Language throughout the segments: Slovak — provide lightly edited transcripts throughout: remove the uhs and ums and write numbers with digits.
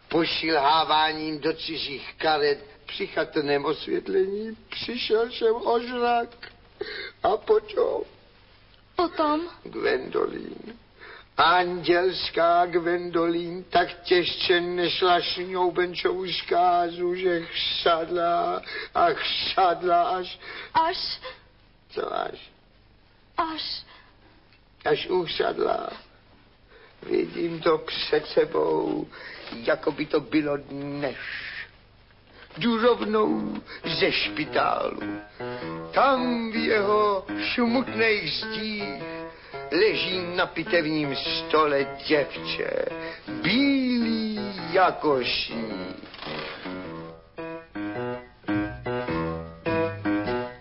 pošilháváním do cizích karet při chatrném osvětlení přišel jsem ožrak. A potom? Potom? Gwendolín. Andělská Gwendolín tak těžce nešla šňoubenčovou zkázu, že chřadla a chřadla až... Až? Co až? Až. Až uchřadla. Vidím to před sebou, jako by to bylo dnes. Jdu rovnou ze špitálu. Tam v jeho šmutných zdích leží na pitevním stole děvče, bílý jako sníh.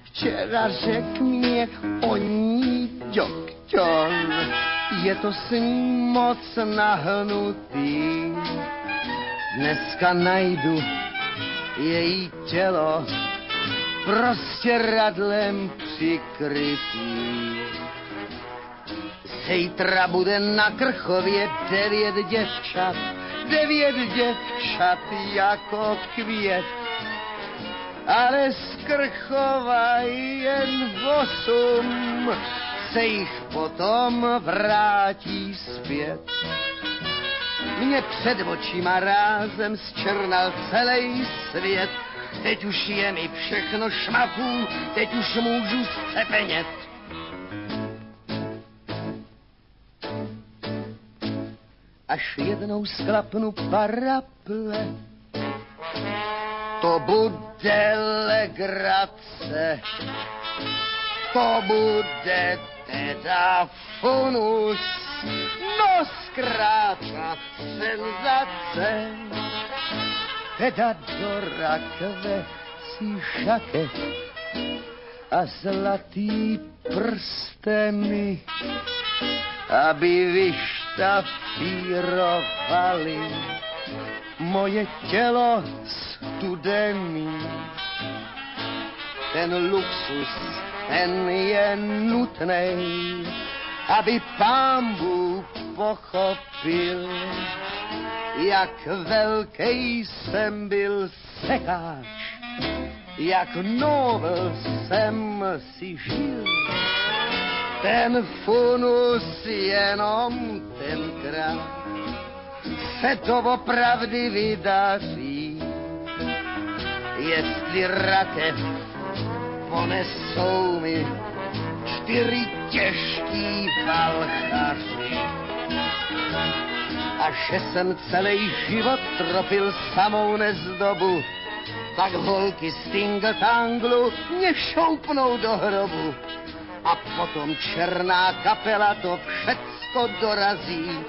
Včera řekl mě o ní doktor, je to s ní moc nahnutý. Dneska najdu její tělo prostěradlem přikrytý. Zítra bude na Krchově 9 děvčat jako květ. Ale z Krchova jen 8 se jich potom vrátí zpět. Mě před očima rázem zčernal celý svět. Teď už je mi všechno šmapů, teď už můžu zcepenět. Až jednou sklapnu paraple, to bude legrace, to bude teda funus, no zkrátka senzace. Teda do rakve si šaket a zlatý prsteny, aby vyštafírovali moje tělo studený. Ten luxus, ten je nutnej, aby Pán Bůh pochopil, jak velký jsem byl sekáč, jak novel jsem si žil. Ten funus jenom tenkrát se to opravdy vydaří. Jestli rakev ponesou mi 4 těžký valchaři a že jsem celý život tropil samou nezdobu, tak holky z Tingle-Tanglu mě šoupnou do hrobu. A potom černá kapela to všecko dorazí,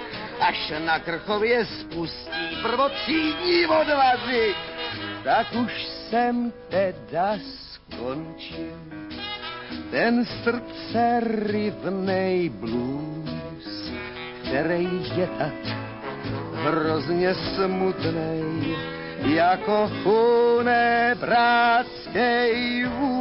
až na Krchově spustí prvotřídní odvazy. Tak už jsem teda skončil ten srdce rivnej blues, který je tak hrozně smutnej, jako funebrátskej vůz.